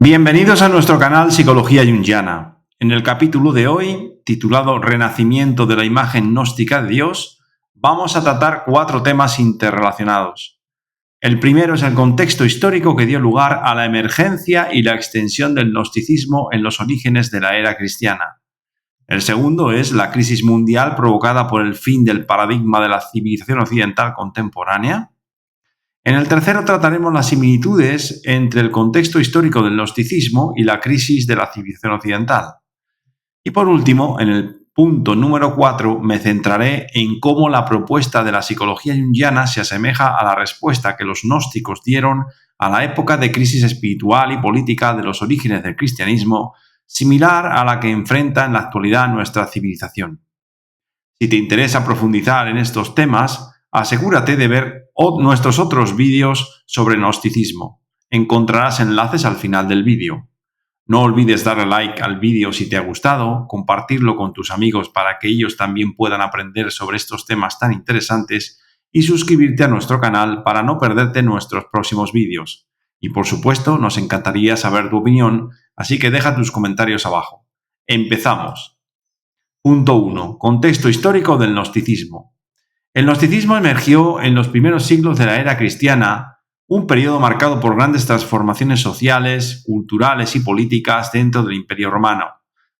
Bienvenidos a nuestro canal Psicología Jungiana. En el capítulo de hoy, titulado Renacimiento de la imagen gnóstica de Dios, vamos a tratar 4 temas interrelacionados. El primero es el contexto histórico que dio lugar a la emergencia y la extensión del gnosticismo en los orígenes de la era cristiana. El segundo es la crisis mundial provocada por el fin del paradigma de la civilización occidental contemporánea. En el tercero trataremos las similitudes entre el contexto histórico del gnosticismo y la crisis de la civilización occidental. Y por último, en el punto número 4, me centraré en cómo la propuesta de la psicología junguiana se asemeja a la respuesta que los gnósticos dieron a la época de crisis espiritual y política de los orígenes del cristianismo, similar a la que enfrenta en la actualidad nuestra civilización. Si te interesa profundizar en estos temas, asegúrate de ver nuestros otros vídeos sobre gnosticismo. Encontrarás enlaces al final del vídeo. No olvides darle like al vídeo si te ha gustado, compartirlo con tus amigos para que ellos también puedan aprender sobre estos temas tan interesantes y suscribirte a nuestro canal para no perderte nuestros próximos vídeos. Y por supuesto, nos encantaría saber tu opinión, así que deja tus comentarios abajo. ¡Empezamos! Punto 1. Contexto histórico del gnosticismo. El gnosticismo emergió en los primeros siglos de la era cristiana, un periodo marcado por grandes transformaciones sociales, culturales y políticas dentro del Imperio Romano.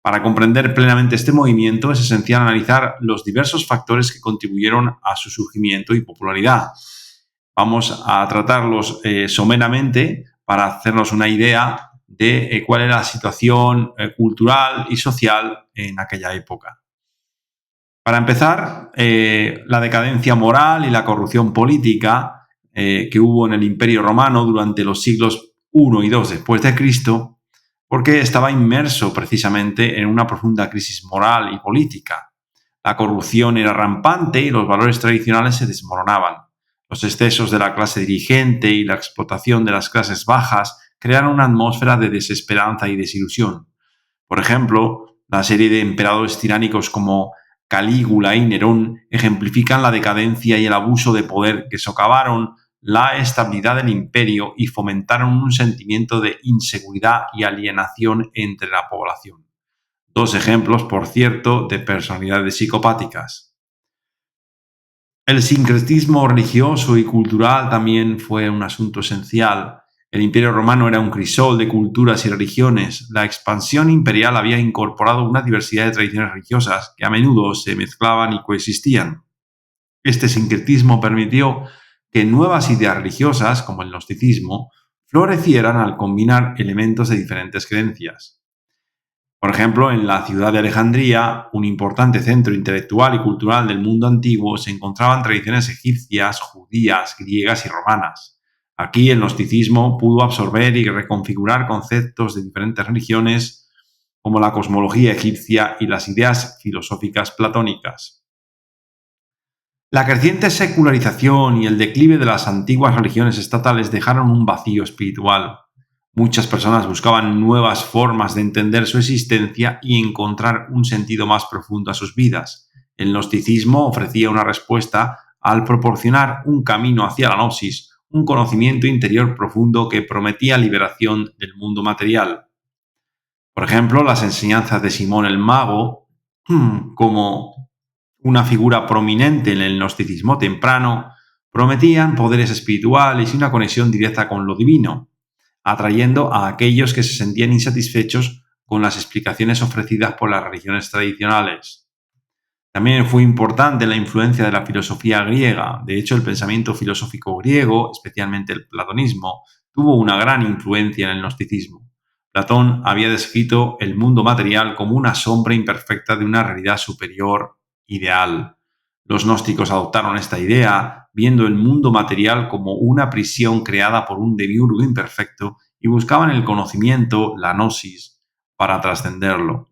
Para comprender plenamente este movimiento es esencial analizar los diversos factores que contribuyeron a su surgimiento y popularidad. Vamos a tratarlos someramente para hacernos una idea de cuál era la situación cultural y social en aquella época. Para empezar, la decadencia moral y la corrupción política que hubo en el Imperio Romano durante los siglos I y II después de Cristo, porque estaba inmerso precisamente en una profunda crisis moral y política. La corrupción era rampante y los valores tradicionales se desmoronaban. Los excesos de la clase dirigente y la explotación de las clases bajas crearon una atmósfera de desesperanza y desilusión. Por ejemplo, la serie de emperadores tiránicos como Calígula y Nerón ejemplifican la decadencia y el abuso de poder que socavaron la estabilidad del imperio y fomentaron un sentimiento de inseguridad y alienación entre la población. 2 ejemplos, por cierto, de personalidades psicopáticas. El sincretismo religioso y cultural también fue un asunto esencial. El Imperio Romano era un crisol de culturas y religiones. La expansión imperial había incorporado una diversidad de tradiciones religiosas que a menudo se mezclaban y coexistían. Este sincretismo permitió que nuevas ideas religiosas, como el gnosticismo, florecieran al combinar elementos de diferentes creencias. Por ejemplo, en la ciudad de Alejandría, un importante centro intelectual y cultural del mundo antiguo, se encontraban tradiciones egipcias, judías, griegas y romanas. Aquí el gnosticismo pudo absorber y reconfigurar conceptos de diferentes religiones como la cosmología egipcia y las ideas filosóficas platónicas. La creciente secularización y el declive de las antiguas religiones estatales dejaron un vacío espiritual. Muchas personas buscaban nuevas formas de entender su existencia y encontrar un sentido más profundo a sus vidas. El gnosticismo ofrecía una respuesta al proporcionar un camino hacia la gnosis, un conocimiento interior profundo que prometía liberación del mundo material. Por ejemplo, las enseñanzas de Simón el Mago, como una figura prominente en el gnosticismo temprano, prometían poderes espirituales y una conexión directa con lo divino, atrayendo a aquellos que se sentían insatisfechos con las explicaciones ofrecidas por las religiones tradicionales. También fue importante la influencia de la filosofía griega. De hecho, el pensamiento filosófico griego, especialmente el platonismo, tuvo una gran influencia en el gnosticismo. Platón había descrito el mundo material como una sombra imperfecta de una realidad superior, ideal. Los gnósticos adoptaron esta idea, viendo el mundo material como una prisión creada por un demiurgo imperfecto y buscaban el conocimiento, la gnosis, para trascenderlo.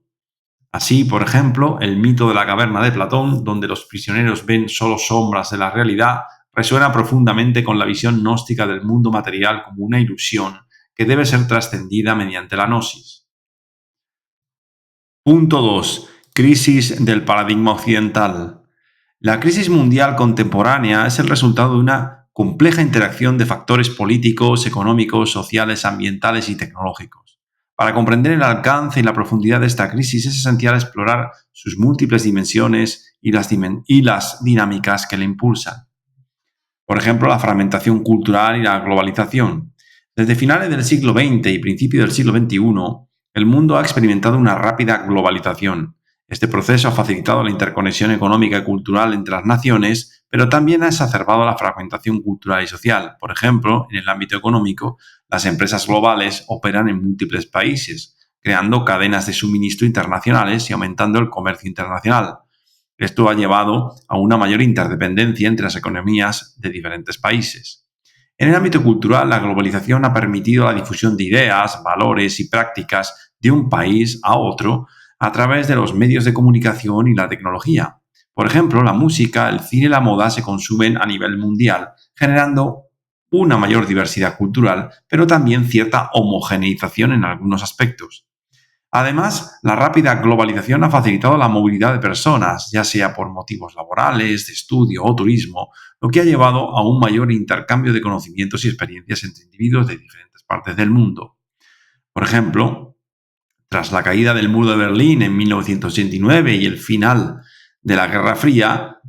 Así, por ejemplo, el mito de la caverna de Platón, donde los prisioneros ven solo sombras de la realidad, resuena profundamente con la visión gnóstica del mundo material como una ilusión que debe ser trascendida mediante la gnosis. Punto 2. Crisis del paradigma occidental. La crisis mundial contemporánea es el resultado de una compleja interacción de factores políticos, económicos, sociales, ambientales y tecnológicos. Para comprender el alcance y la profundidad de esta crisis es esencial explorar sus múltiples dimensiones y las dinámicas que la impulsan. Por ejemplo, la fragmentación cultural y la globalización. Desde finales del siglo XX y principios del siglo XXI, el mundo ha experimentado una rápida globalización. Este proceso ha facilitado la interconexión económica y cultural entre las naciones, pero también ha exacerbado la fragmentación cultural y social. Por ejemplo, en el ámbito económico, las empresas globales operan en múltiples países, creando cadenas de suministro internacionales y aumentando el comercio internacional. Esto ha llevado a una mayor interdependencia entre las economías de diferentes países. En el ámbito cultural, la globalización ha permitido la difusión de ideas, valores y prácticas de un país a otro a través de los medios de comunicación y la tecnología. Por ejemplo, la música, el cine y la moda se consumen a nivel mundial, generando una mayor diversidad cultural, pero también cierta homogeneización en algunos aspectos. Además, la rápida globalización ha facilitado la movilidad de personas, ya sea por motivos laborales, de estudio o turismo, lo que ha llevado a un mayor intercambio de conocimientos y experiencias entre individuos de diferentes partes del mundo. Por ejemplo, tras la caída del muro de Berlín en 1989 y el final de la Guerra Fría,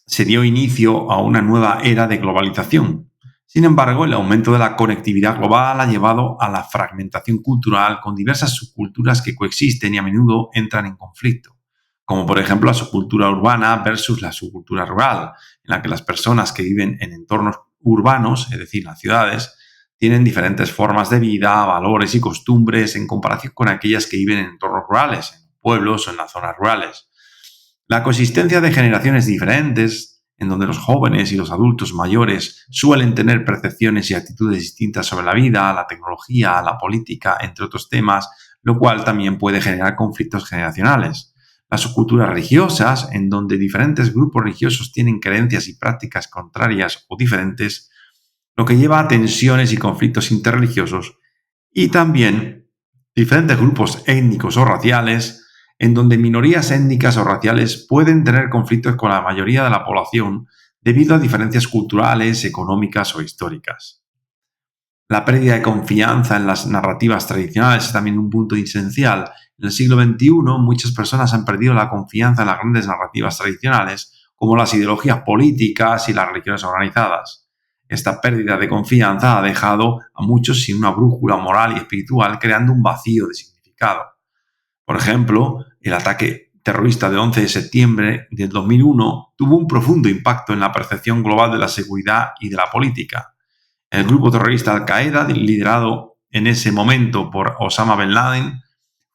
se dio inicio a una nueva era de globalización. Sin embargo, el aumento de la conectividad global ha llevado a la fragmentación cultural con diversas subculturas que coexisten y a menudo entran en conflicto, como por ejemplo la subcultura urbana versus la subcultura rural, en la que las personas que viven en entornos urbanos, es decir, las ciudades, tienen diferentes formas de vida, valores y costumbres en comparación con aquellas que viven en entornos rurales, en pueblos o en las zonas rurales. La coexistencia de generaciones diferentes, en donde los jóvenes y los adultos mayores suelen tener percepciones y actitudes distintas sobre la vida, la tecnología, la política, entre otros temas, lo cual también puede generar conflictos generacionales. Las subculturas religiosas, en donde diferentes grupos religiosos tienen creencias y prácticas contrarias o diferentes, lo que lleva a tensiones y conflictos interreligiosos, y también diferentes grupos étnicos o raciales, en donde minorías étnicas o raciales pueden tener conflictos con la mayoría de la población debido a diferencias culturales, económicas o históricas. La pérdida de confianza en las narrativas tradicionales es también un punto esencial. En el siglo XXI, muchas personas han perdido la confianza en las grandes narrativas tradicionales, como las ideologías políticas y las religiones organizadas. Esta pérdida de confianza ha dejado a muchos sin una brújula moral y espiritual, creando un vacío de significado. Por ejemplo, el ataque terrorista del 11 de septiembre del 2001 tuvo un profundo impacto en la percepción global de la seguridad y de la política. El grupo terrorista Al-Qaeda, liderado en ese momento por Osama Bin Laden,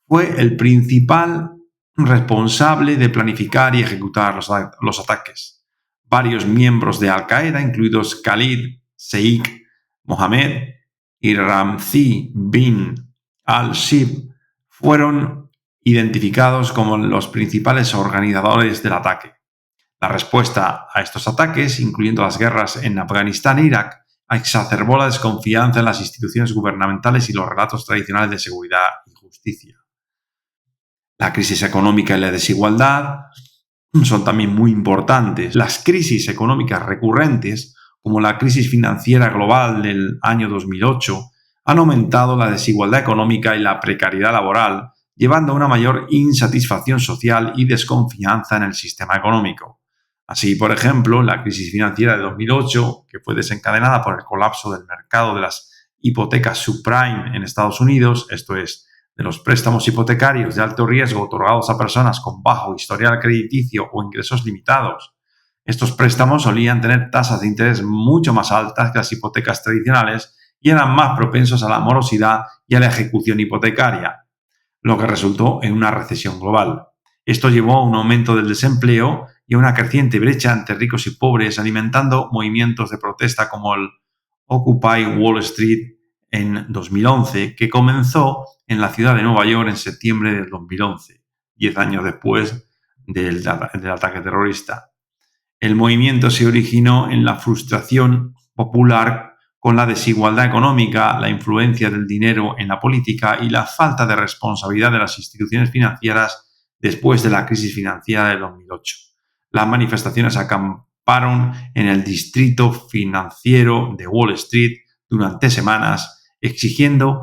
fue el principal responsable de planificar y ejecutar los ataques. Varios miembros de Al-Qaeda, incluidos Khalid Sheikh Mohammed y Ramzi bin al-Shibh, fueron identificados como los principales organizadores del ataque. La respuesta a estos ataques, incluyendo las guerras en Afganistán e Irak, exacerbó la desconfianza en las instituciones gubernamentales y los relatos tradicionales de seguridad y justicia. La crisis económica y la desigualdad son también muy importantes. Las crisis económicas recurrentes, como la crisis financiera global del año 2008, han aumentado la desigualdad económica y la precariedad laboral, llevando a una mayor insatisfacción social y desconfianza en el sistema económico. Así, por ejemplo, la crisis financiera de 2008, que fue desencadenada por el colapso del mercado de las hipotecas subprime en Estados Unidos, esto es, de los préstamos hipotecarios de alto riesgo otorgados a personas con bajo historial crediticio o ingresos limitados. Estos préstamos solían tener tasas de interés mucho más altas que las hipotecas tradicionales y eran más propensos a la morosidad y a la ejecución hipotecaria, lo que resultó en una recesión global. Esto llevó a un aumento del desempleo y a una creciente brecha entre ricos y pobres, alimentando movimientos de protesta como el Occupy Wall Street en 2011, que comenzó en la ciudad de Nueva York en septiembre del 2011, 10 años después del ataque terrorista. El movimiento se originó en la frustración popular con la desigualdad económica, la influencia del dinero en la política y la falta de responsabilidad de las instituciones financieras después de la crisis financiera del 2008. Las manifestaciones acamparon en el distrito financiero de Wall Street durante semanas, exigiendo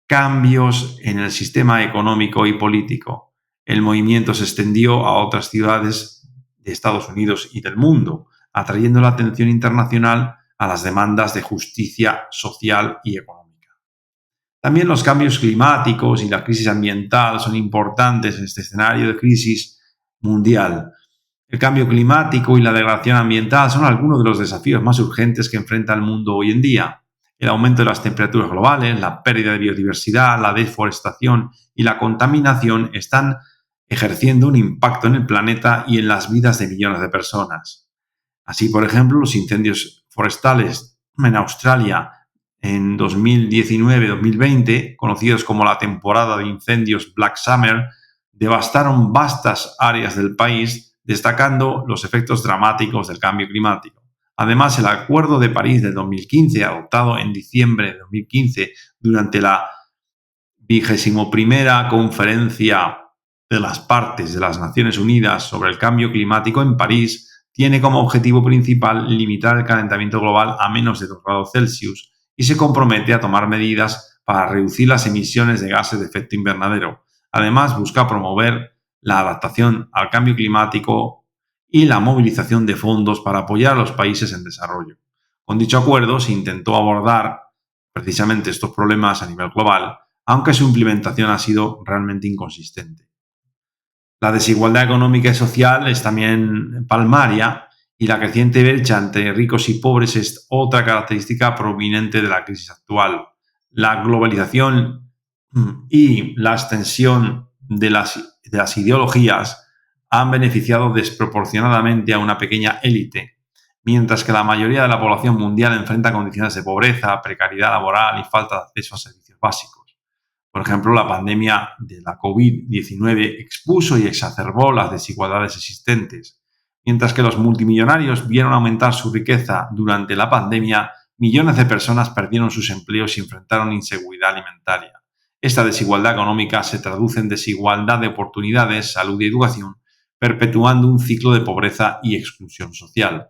Cambios en el sistema económico y político. El movimiento se extendió a otras ciudades de Estados Unidos y del mundo, atrayendo la atención internacional a las demandas de justicia social y económica. También los cambios climáticos y la crisis ambiental son importantes en este escenario de crisis mundial. El cambio climático y la degradación ambiental son algunos de los desafíos más urgentes que enfrenta el mundo hoy en día. El aumento de las temperaturas globales, la pérdida de biodiversidad, la deforestación y la contaminación están ejerciendo un impacto en el planeta y en las vidas de millones de personas. Así, por ejemplo, los incendios forestales en Australia en 2019-2020, conocidos como la temporada de incendios Black Summer, devastaron vastas áreas del país, destacando los efectos dramáticos del cambio climático. Además, el Acuerdo de París de 2015, adoptado en diciembre de 2015 durante la 21ª Conferencia de las Partes de las Naciones Unidas sobre el Cambio Climático en París, tiene como objetivo principal limitar el calentamiento global a menos de 2 grados Celsius y se compromete a tomar medidas para reducir las emisiones de gases de efecto invernadero. Además, busca promover la adaptación al cambio climático y la movilización de fondos para apoyar a los países en desarrollo. Con dicho acuerdo se intentó abordar precisamente estos problemas a nivel global, aunque su implementación ha sido realmente inconsistente. La desigualdad económica y social es también palmaria y la creciente brecha entre ricos y pobres es otra característica prominente de la crisis actual. La globalización y la extensión de las ideologías han beneficiado desproporcionadamente a una pequeña élite, mientras que la mayoría de la población mundial enfrenta condiciones de pobreza, precariedad laboral y falta de acceso a servicios básicos. Por ejemplo, la pandemia de la COVID-19 expuso y exacerbó las desigualdades existentes. Mientras que los multimillonarios vieron aumentar su riqueza durante la pandemia, millones de personas perdieron sus empleos y enfrentaron inseguridad alimentaria. Esta desigualdad económica se traduce en desigualdad de oportunidades, salud y educación, perpetuando un ciclo de pobreza y exclusión social.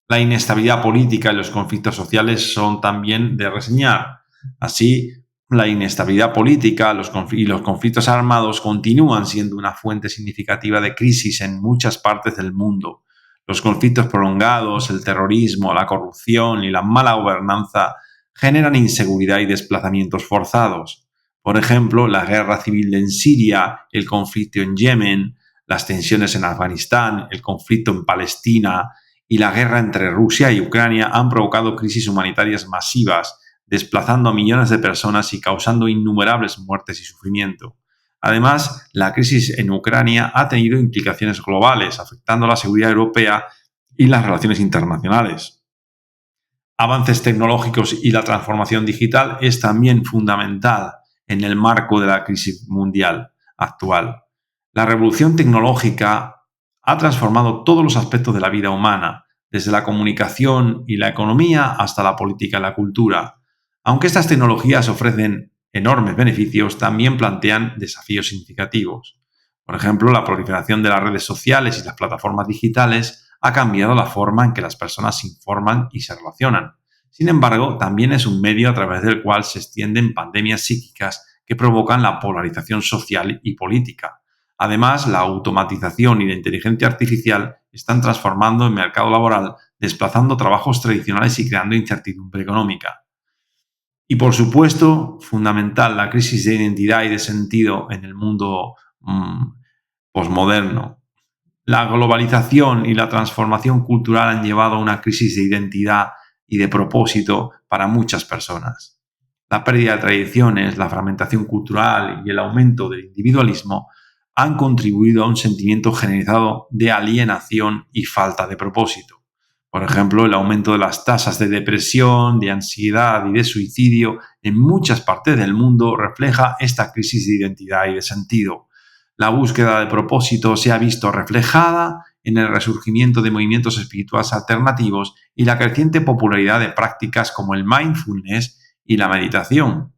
La inestabilidad política y los conflictos sociales son también de reseñar. Así, la inestabilidad política y los conflictos armados continúan siendo una fuente significativa de crisis en muchas partes del mundo. Los conflictos prolongados, el terrorismo, la corrupción y la mala gobernanza generan inseguridad y desplazamientos forzados. Por ejemplo, la guerra civil en Siria, el conflicto en Yemen, las tensiones en Afganistán, el conflicto en Palestina y la guerra entre Rusia y Ucrania han provocado crisis humanitarias masivas, desplazando a millones de personas y causando innumerables muertes y sufrimiento. Además, la crisis en Ucrania ha tenido implicaciones globales, afectando la seguridad europea y las relaciones internacionales. Avances tecnológicos y la transformación digital es también fundamental en el marco de la crisis mundial actual. La revolución tecnológica ha transformado todos los aspectos de la vida humana, desde la comunicación y la economía hasta la política y la cultura. Aunque estas tecnologías ofrecen enormes beneficios, también plantean desafíos significativos. Por ejemplo, la proliferación de las redes sociales y las plataformas digitales ha cambiado la forma en que las personas se informan y se relacionan. Sin embargo, también es un medio a través del cual se extienden pandemias psíquicas que provocan la polarización social y política. Además, la automatización y la inteligencia artificial están transformando el mercado laboral, desplazando trabajos tradicionales y creando incertidumbre económica. Y por supuesto, fundamental, la crisis de identidad y de sentido en el mundo posmoderno. La globalización y la transformación cultural han llevado a una crisis de identidad y de propósito para muchas personas. La pérdida de tradiciones, la fragmentación cultural y el aumento del individualismo han contribuido a un sentimiento generalizado de alienación y falta de propósito. Por ejemplo, el aumento de las tasas de depresión, de ansiedad y de suicidio en muchas partes del mundo refleja esta crisis de identidad y de sentido. La búsqueda de propósito se ha visto reflejada en el resurgimiento de movimientos espirituales alternativos y la creciente popularidad de prácticas como el mindfulness y la meditación.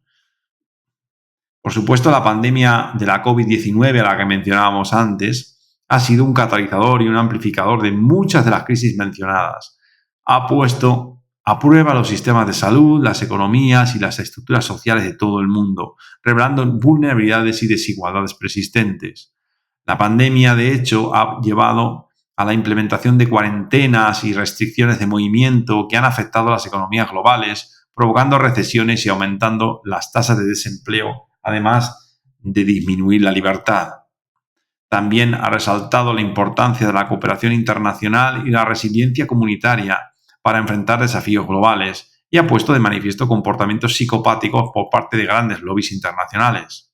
Por supuesto, la pandemia de la COVID-19, a la que mencionábamos antes, ha sido un catalizador y un amplificador de muchas de las crisis mencionadas. Ha puesto Aprueba los sistemas de salud, las economías y las estructuras sociales de todo el mundo, revelando vulnerabilidades y desigualdades persistentes. La pandemia, de hecho, ha llevado a la implementación de cuarentenas y restricciones de movimiento que han afectado a las economías globales, provocando recesiones y aumentando las tasas de desempleo, además de disminuir la libertad. También ha resaltado la importancia de la cooperación internacional y la resiliencia comunitaria para enfrentar desafíos globales y ha puesto de manifiesto comportamientos psicopáticos por parte de grandes lobbies internacionales.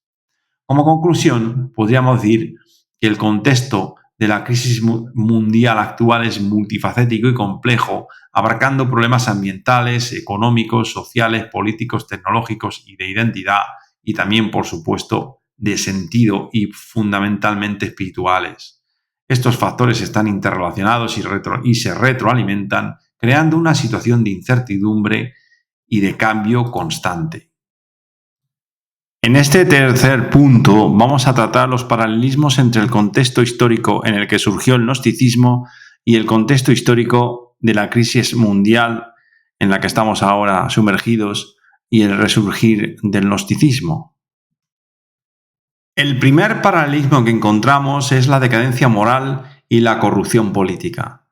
Como conclusión, podríamos decir que el contexto de la crisis mundial actual es multifacético y complejo, abarcando problemas ambientales, económicos, sociales, políticos, tecnológicos y de identidad, y también, por supuesto, de sentido y fundamentalmente espirituales. Estos factores están interrelacionados y se retroalimentan, creando una situación de incertidumbre y de cambio constante. En este tercer punto vamos a tratar los paralelismos entre el contexto histórico en el que surgió el gnosticismo y el contexto histórico de la crisis mundial en la que estamos ahora sumergidos y el resurgir del gnosticismo. El primer paralelismo que encontramos es la decadencia moral y la corrupción política.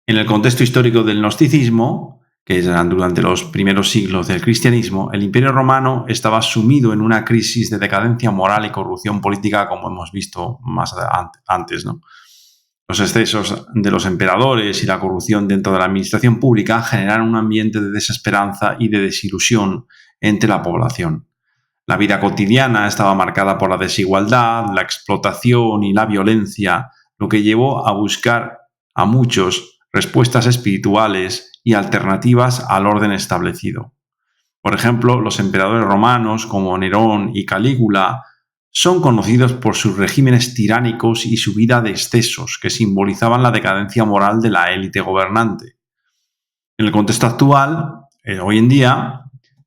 En el contexto histórico del gnosticismo, que eran durante los primeros siglos del cristianismo, el Imperio Romano estaba sumido en una crisis de decadencia moral y corrupción política, como hemos visto más antes, ¿no? Los excesos de los emperadores y la corrupción dentro de la administración pública generaron un ambiente de desesperanza y de desilusión entre la población. La vida cotidiana estaba marcada por la desigualdad, la explotación y la violencia, lo que llevó a buscar a muchos respuestas espirituales y alternativas al orden establecido. Por ejemplo, los emperadores romanos como Nerón y Calígula son conocidos por sus regímenes tiránicos y su vida de excesos, que simbolizaban la decadencia moral de la élite gobernante. En el contexto actual, hoy en día,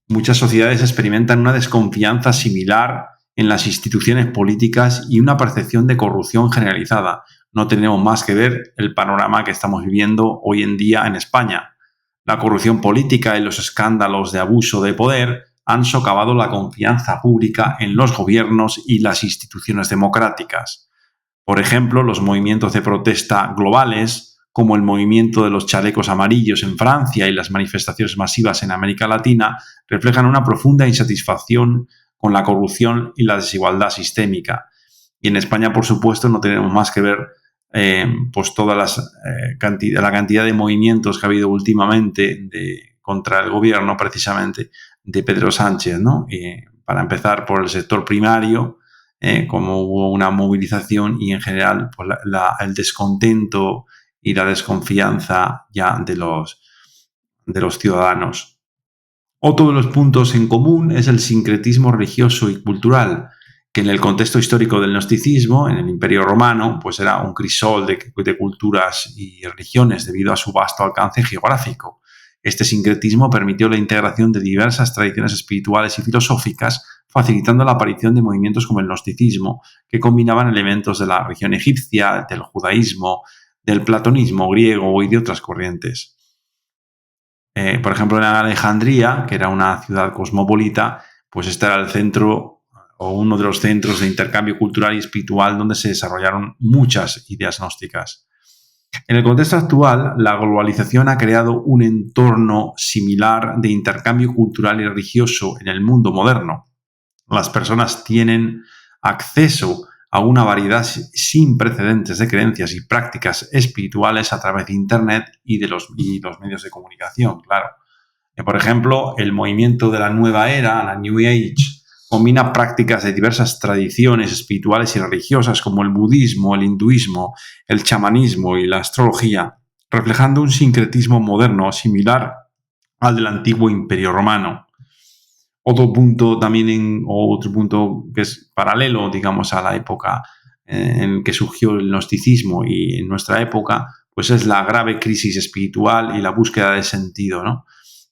muchas sociedades experimentan una desconfianza similar en las instituciones políticas y una percepción de corrupción generalizada. No tenemos más que ver el panorama que estamos viviendo hoy en día en España. La corrupción política y los escándalos de abuso de poder han socavado la confianza pública en los gobiernos y las instituciones democráticas. Por ejemplo, los movimientos de protesta globales, como el movimiento de los chalecos amarillos en Francia y las manifestaciones masivas en América Latina, reflejan una profunda insatisfacción con la corrupción y la desigualdad sistémica. Y en España, por supuesto, no tenemos más que ver pues toda la cantidad de movimientos que ha habido últimamente contra el gobierno, precisamente, de Pedro Sánchez, ¿no? Para empezar por el sector primario, como hubo una movilización y en general pues, el descontento y la desconfianza ya de los ciudadanos. Otro de los puntos en común es el sincretismo religioso y cultural, que en el contexto histórico del gnosticismo, en el Imperio Romano, pues era un crisol de culturas y religiones debido a su vasto alcance geográfico. Este sincretismo permitió la integración de diversas tradiciones espirituales y filosóficas, facilitando la aparición de movimientos como el gnosticismo, que combinaban elementos de la religión egipcia, del judaísmo, del platonismo griego y de otras corrientes. Por ejemplo, en Alejandría, que era una ciudad cosmopolita, pues este era el centro o uno de los centros de intercambio cultural y espiritual donde se desarrollaron muchas ideas gnósticas. En el contexto actual, la globalización ha creado un entorno similar de intercambio cultural y religioso en el mundo moderno. Las personas tienen acceso a una variedad sin precedentes de creencias y prácticas espirituales a través de Internet y de los medios de comunicación, claro. Por ejemplo, el movimiento de la nueva era, la New Age, combina prácticas de diversas tradiciones espirituales y religiosas como el budismo, el hinduismo, el chamanismo y la astrología, reflejando un sincretismo moderno similar al del antiguo Imperio Romano. Otro punto que es paralelo, digamos, a la época en que surgió el gnosticismo y en nuestra época, pues es la grave crisis espiritual y la búsqueda de sentido, ¿no?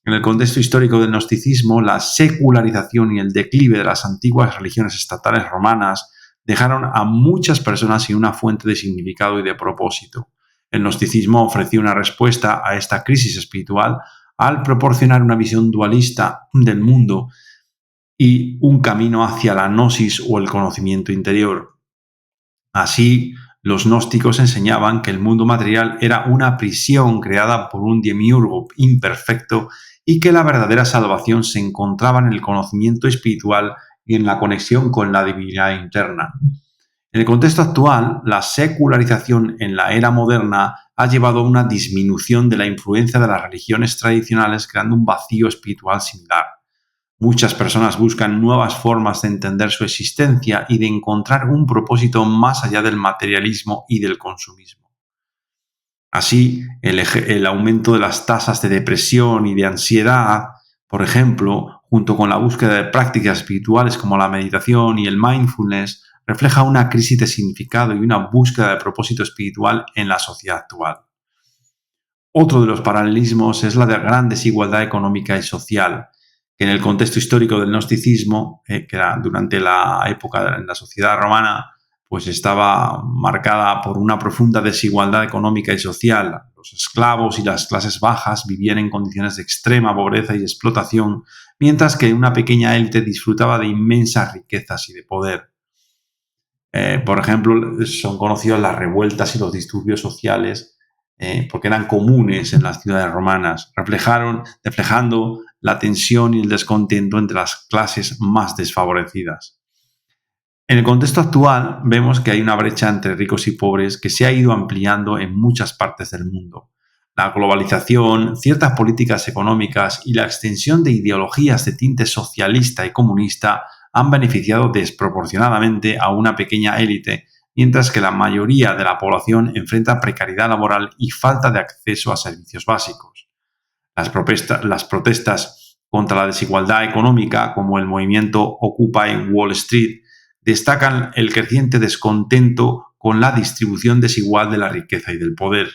En el contexto histórico del gnosticismo, la secularización y el declive de las antiguas religiones estatales romanas dejaron a muchas personas sin una fuente de significado y de propósito. El gnosticismo ofreció una respuesta a esta crisis espiritual al proporcionar una visión dualista del mundo y un camino hacia la gnosis o el conocimiento interior. Así, los gnósticos enseñaban que el mundo material era una prisión creada por un demiurgo imperfecto y que la verdadera salvación se encontraba en el conocimiento espiritual y en la conexión con la divinidad interna. En el contexto actual, la secularización en la era moderna ha llevado a una disminución de la influencia de las religiones tradicionales, creando un vacío espiritual similar. Muchas personas buscan nuevas formas de entender su existencia y de encontrar un propósito más allá del materialismo y del consumismo. Así, el aumento de las tasas de depresión y de ansiedad, por ejemplo, junto con la búsqueda de prácticas espirituales como la meditación y el mindfulness, refleja una crisis de significado y una búsqueda de propósito espiritual en la sociedad actual. Otro de los paralelismos es la de gran desigualdad económica y social, que en el contexto histórico del gnosticismo, que era durante la época en la sociedad romana, pues estaba marcada por una profunda desigualdad económica y social. Los esclavos y las clases bajas vivían en condiciones de extrema pobreza y explotación, mientras que una pequeña élite disfrutaba de inmensas riquezas y de poder. Por ejemplo, son conocidas las revueltas y los disturbios sociales porque eran comunes en las ciudades romanas, reflejando la tensión y el descontento entre las clases más desfavorecidas. En el contexto actual vemos que hay una brecha entre ricos y pobres que se ha ido ampliando en muchas partes del mundo. La globalización, ciertas políticas económicas y la extensión de ideologías de tinte socialista y comunista han beneficiado desproporcionadamente a una pequeña élite, mientras que la mayoría de la población enfrenta precariedad laboral y falta de acceso a servicios básicos. Las protestas contra la desigualdad económica, como el movimiento Occupy Wall Street, destacan el creciente descontento con la distribución desigual de la riqueza y del poder.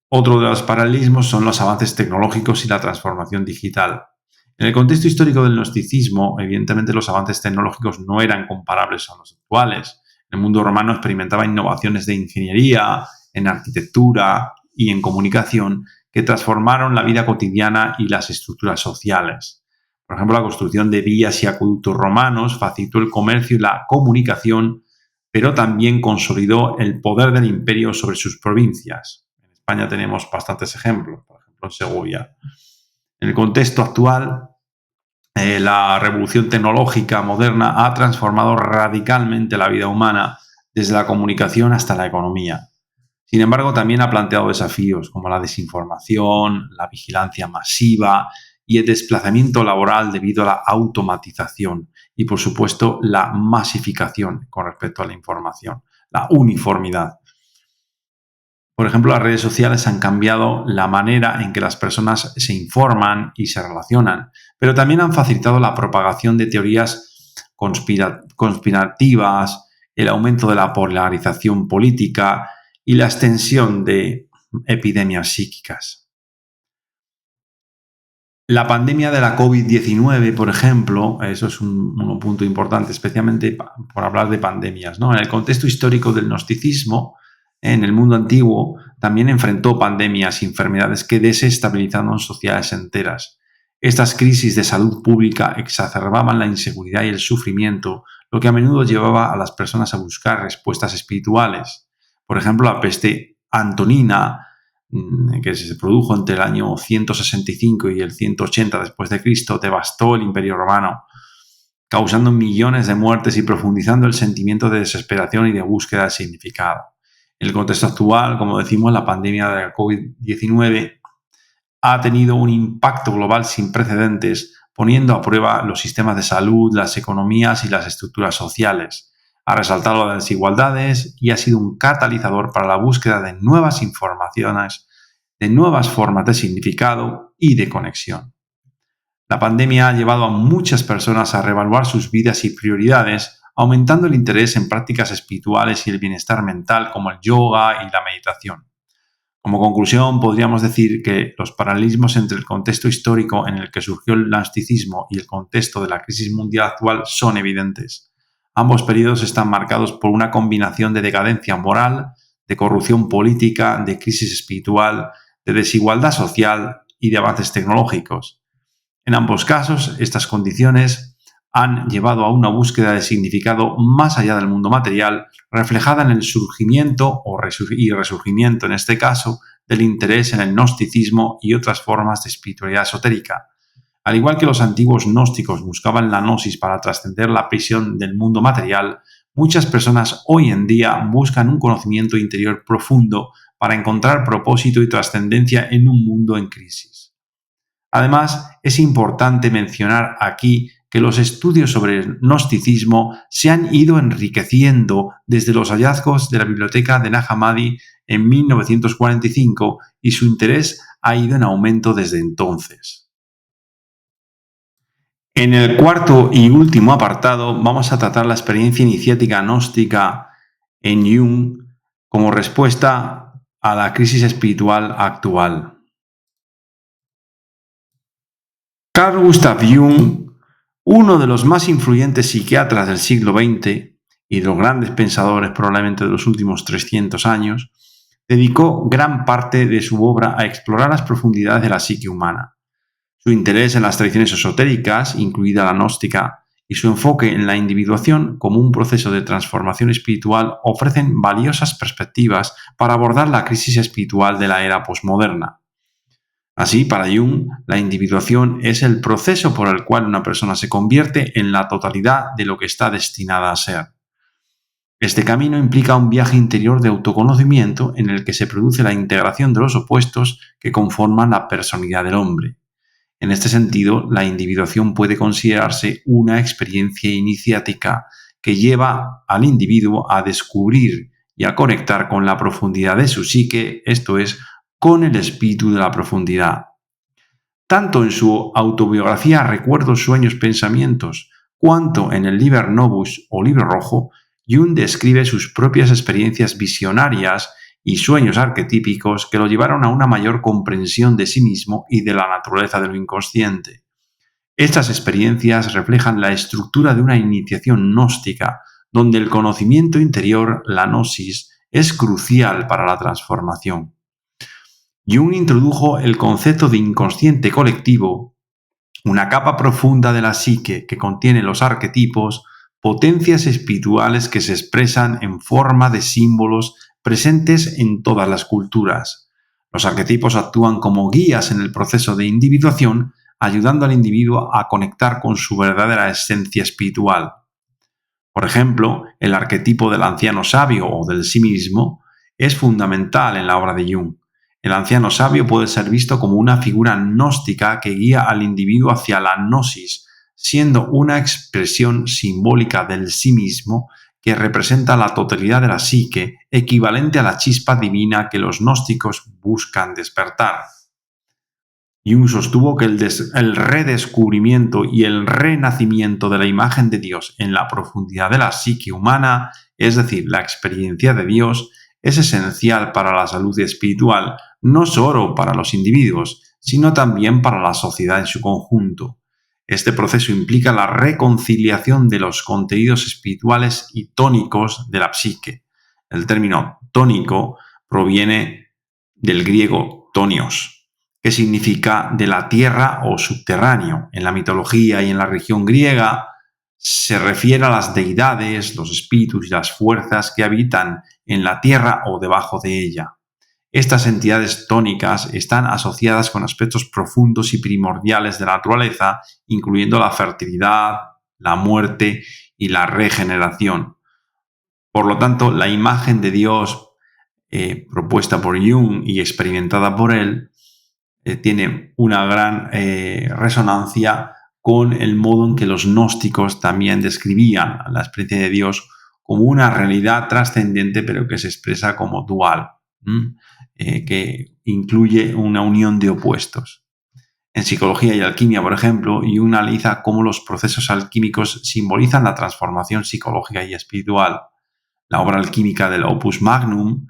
Otro de los paralelismos son los avances tecnológicos y la transformación digital. En el contexto histórico del gnosticismo, evidentemente los avances tecnológicos no eran comparables a los actuales. El mundo romano experimentaba innovaciones de ingeniería, en arquitectura y en comunicación que transformaron la vida cotidiana y las estructuras sociales. Por ejemplo, la construcción de vías y acueductos romanos facilitó el comercio y la comunicación, pero también consolidó el poder del imperio sobre sus provincias. En España tenemos bastantes ejemplos, por ejemplo en Segovia. En el contexto actual, la revolución tecnológica moderna ha transformado radicalmente la vida humana, desde la comunicación hasta la economía. Sin embargo, también ha planteado desafíos como la desinformación, la vigilancia masiva y el desplazamiento laboral debido a la automatización y, por supuesto, la masificación con respecto a la información, la uniformidad. Por ejemplo, las redes sociales han cambiado la manera en que las personas se informan y se relacionan, pero también han facilitado la propagación de teorías conspirativas, el aumento de la polarización política y la extensión de epidemias psíquicas. La pandemia de la COVID-19, por ejemplo, eso es un punto importante, especialmente por hablar de pandemias, ¿no? En el contexto histórico del gnosticismo, en el mundo antiguo, también enfrentó pandemias y enfermedades que desestabilizaron sociedades enteras. Estas crisis de salud pública exacerbaban la inseguridad y el sufrimiento, lo que a menudo llevaba a las personas a buscar respuestas espirituales. Por ejemplo, la peste antonina, que se produjo entre el año 165 y el 180 después de Cristo, devastó el Imperio Romano, causando millones de muertes y profundizando el sentimiento de desesperación y de búsqueda de significado. En el contexto actual, como decimos, la pandemia de la COVID-19 ha tenido un impacto global sin precedentes, poniendo a prueba los sistemas de salud, las economías y las estructuras sociales. Ha resaltado las desigualdades y ha sido un catalizador para la búsqueda de nuevas informaciones, de nuevas formas de significado y de conexión. La pandemia ha llevado a muchas personas a reevaluar sus vidas y prioridades, aumentando el interés en prácticas espirituales y el bienestar mental como el yoga y la meditación. Como conclusión, podríamos decir que los paralelismos entre el contexto histórico en el que surgió el gnosticismo y el contexto de la crisis mundial actual son evidentes. Ambos periodos están marcados por una combinación de decadencia moral, de corrupción política, de crisis espiritual, de desigualdad social y de avances tecnológicos. En ambos casos, estas condiciones han llevado a una búsqueda de significado más allá del mundo material, reflejada en el surgimiento y resurgimiento, en este caso, del interés en el gnosticismo y otras formas de espiritualidad esotérica. Al igual que los antiguos gnósticos buscaban la gnosis para trascender la prisión del mundo material, muchas personas hoy en día buscan un conocimiento interior profundo para encontrar propósito y trascendencia en un mundo en crisis. Además, es importante mencionar aquí que los estudios sobre el gnosticismo se han ido enriqueciendo desde los hallazgos de la biblioteca de Nag Hammadi en 1945 y su interés ha ido en aumento desde entonces. En el cuarto y último apartado vamos a tratar la experiencia iniciática gnóstica en Jung como respuesta a la crisis espiritual actual. Carl Gustav Jung, uno de los más influyentes psiquiatras del siglo XX y de los grandes pensadores probablemente de los últimos 300 años, dedicó gran parte de su obra a explorar las profundidades de la psique humana. Su interés en las tradiciones esotéricas, incluida la gnóstica, y su enfoque en la individuación como un proceso de transformación espiritual ofrecen valiosas perspectivas para abordar la crisis espiritual de la era posmoderna. Así, para Jung, la individuación es el proceso por el cual una persona se convierte en la totalidad de lo que está destinada a ser. Este camino implica un viaje interior de autoconocimiento en el que se produce la integración de los opuestos que conforman la personalidad del hombre. En este sentido, la individuación puede considerarse una experiencia iniciática que lleva al individuo a descubrir y a conectar con la profundidad de su psique, esto es, con el espíritu de la profundidad. Tanto en su autobiografía Recuerdos, Sueños, Pensamientos, cuanto en el Liber Novus o Libro Rojo, Jung describe sus propias experiencias visionarias y sueños arquetípicos que lo llevaron a una mayor comprensión de sí mismo y de la naturaleza de lo inconsciente. Estas experiencias reflejan la estructura de una iniciación gnóstica, donde el conocimiento interior, la gnosis, es crucial para la transformación. Jung introdujo el concepto de inconsciente colectivo, una capa profunda de la psique que contiene los arquetipos, potencias espirituales que se expresan en forma de símbolos presentes en todas las culturas. Los arquetipos actúan como guías en el proceso de individuación, ayudando al individuo a conectar con su verdadera esencia espiritual. Por ejemplo, el arquetipo del anciano sabio o del sí mismo es fundamental en la obra de Jung. El anciano sabio puede ser visto como una figura gnóstica que guía al individuo hacia la gnosis, siendo una expresión simbólica del sí mismo que representa la totalidad de la psique, equivalente a la chispa divina que los gnósticos buscan despertar. Jung sostuvo que el redescubrimiento y el renacimiento de la imagen de Dios en la profundidad de la psique humana, es decir, la experiencia de Dios, es esencial para la salud espiritual, no solo para los individuos, sino también para la sociedad en su conjunto. Este proceso implica la reconciliación de los contenidos espirituales y tónicos de la psique. El término tónico proviene del griego tonios, que significa de la tierra o subterráneo. En la mitología y en la religión griega se refiere a las deidades, los espíritus y las fuerzas que habitan en la tierra o debajo de ella. Estas entidades tónicas están asociadas con aspectos profundos y primordiales de la naturaleza, incluyendo la fertilidad, la muerte y la regeneración. Por lo tanto, la imagen de Dios propuesta por Jung y experimentada por él tiene una gran resonancia con el modo en que los gnósticos también describían la experiencia de Dios como una realidad trascendente, pero que se expresa como dual, que incluye una unión de opuestos. En psicología y alquimia, por ejemplo, Jung analiza cómo los procesos alquímicos simbolizan la transformación psicológica y espiritual. La obra alquímica del Opus Magnum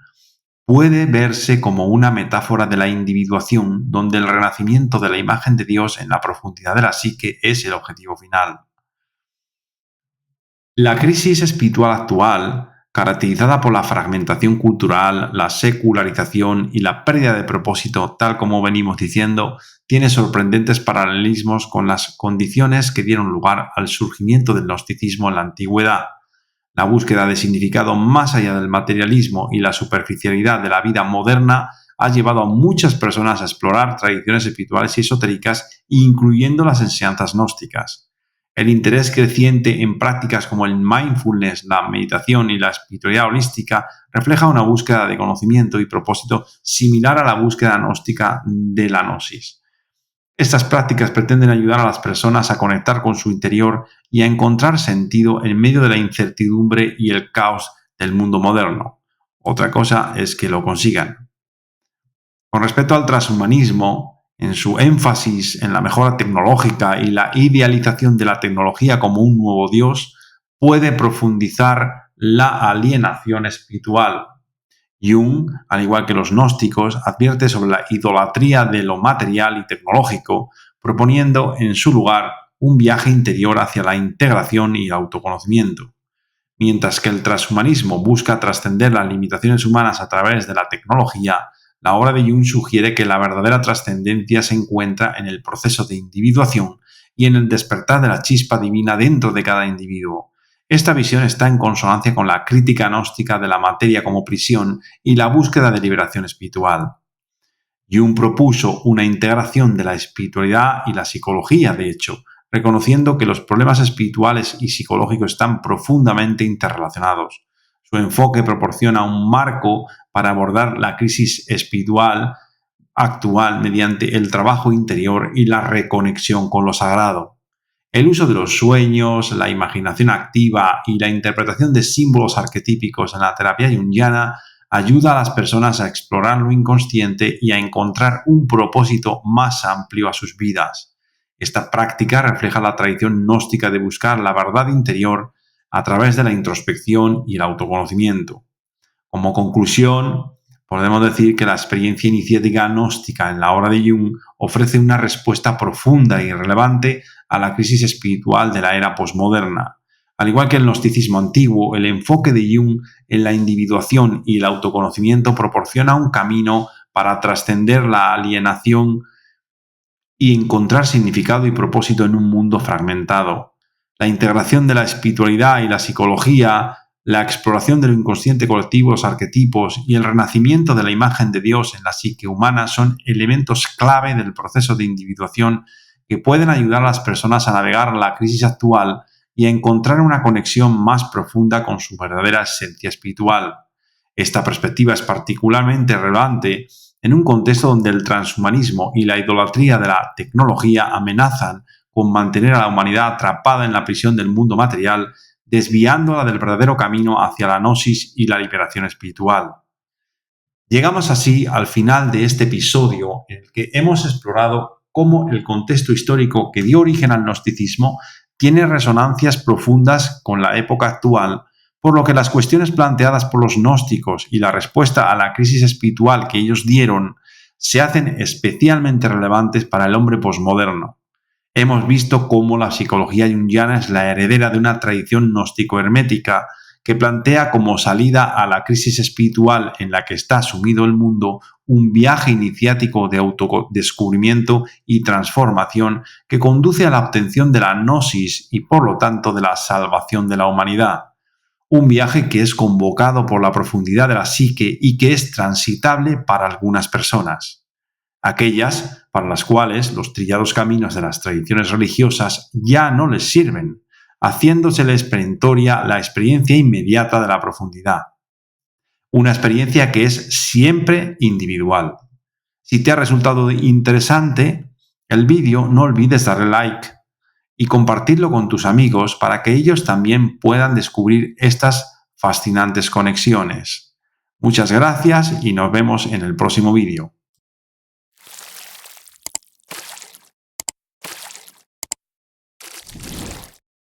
puede verse como una metáfora de la individuación, donde el renacimiento de la imagen de Dios en la profundidad de la psique es el objetivo final. La crisis espiritual actual caracterizada por la fragmentación cultural, la secularización y la pérdida de propósito, tal como venimos diciendo, tiene sorprendentes paralelismos con las condiciones que dieron lugar al surgimiento del gnosticismo en la antigüedad. La búsqueda de significado más allá del materialismo y la superficialidad de la vida moderna ha llevado a muchas personas a explorar tradiciones espirituales y esotéricas, incluyendo las enseñanzas gnósticas. El interés creciente en prácticas como el mindfulness, la meditación y la espiritualidad holística refleja una búsqueda de conocimiento y propósito similar a la búsqueda gnóstica de la gnosis. Estas prácticas pretenden ayudar a las personas a conectar con su interior y a encontrar sentido en medio de la incertidumbre y el caos del mundo moderno. Otra cosa es que lo consigan. Con respecto al transhumanismo, en su énfasis en la mejora tecnológica y la idealización de la tecnología como un nuevo Dios, puede profundizar la alienación espiritual. Jung, al igual que los gnósticos, advierte sobre la idolatría de lo material y tecnológico, proponiendo en su lugar un viaje interior hacia la integración y el autoconocimiento. Mientras que el transhumanismo busca trascender las limitaciones humanas a través de la tecnología, la obra de Jung sugiere que la verdadera trascendencia se encuentra en el proceso de individuación y en el despertar de la chispa divina dentro de cada individuo. Esta visión está en consonancia con la crítica gnóstica de la materia como prisión y la búsqueda de liberación espiritual. Jung propuso una integración de la espiritualidad y la psicología, de hecho, reconociendo que los problemas espirituales y psicológicos están profundamente interrelacionados. Su enfoque proporciona un marco para abordar la crisis espiritual actual mediante el trabajo interior y la reconexión con lo sagrado. El uso de los sueños, la imaginación activa y la interpretación de símbolos arquetípicos en la terapia junguiana ayuda a las personas a explorar lo inconsciente y a encontrar un propósito más amplio a sus vidas. Esta práctica refleja la tradición gnóstica de buscar la verdad interior a través de la introspección y el autoconocimiento. Como conclusión, podemos decir que la experiencia iniciática gnóstica en la obra de Jung ofrece una respuesta profunda y relevante a la crisis espiritual de la era posmoderna. Al igual que el gnosticismo antiguo, el enfoque de Jung en la individuación y el autoconocimiento proporciona un camino para trascender la alienación y encontrar significado y propósito en un mundo fragmentado. La integración de la espiritualidad y la psicología, la exploración de lo inconsciente colectivo, los arquetipos y el renacimiento de la imagen de Dios en la psique humana son elementos clave del proceso de individuación que pueden ayudar a las personas a navegar la crisis actual y a encontrar una conexión más profunda con su verdadera esencia espiritual. Esta perspectiva es particularmente relevante en un contexto donde el transhumanismo y la idolatría de la tecnología amenazan con mantener a la humanidad atrapada en la prisión del mundo material, desviándola del verdadero camino hacia la gnosis y la liberación espiritual. Llegamos así al final de este episodio en el que hemos explorado cómo el contexto histórico que dio origen al gnosticismo tiene resonancias profundas con la época actual, por lo que las cuestiones planteadas por los gnósticos y la respuesta a la crisis espiritual que ellos dieron se hacen especialmente relevantes para el hombre posmoderno. Hemos visto cómo la psicología junguiana es la heredera de una tradición gnóstico-hermética que plantea como salida a la crisis espiritual en la que está sumido el mundo un viaje iniciático de autodescubrimiento y transformación que conduce a la obtención de la gnosis y por lo tanto de la salvación de la humanidad. Un viaje que es convocado por la profundidad de la psique y que es transitable para algunas personas. Aquellas para las cuales los trillados caminos de las tradiciones religiosas ya no les sirven, haciéndoseles perentoria la experiencia inmediata de la profundidad. Una experiencia que es siempre individual. Si te ha resultado interesante el vídeo, no olvides darle like y compartirlo con tus amigos para que ellos también puedan descubrir estas fascinantes conexiones. Muchas gracias y nos vemos en el próximo vídeo.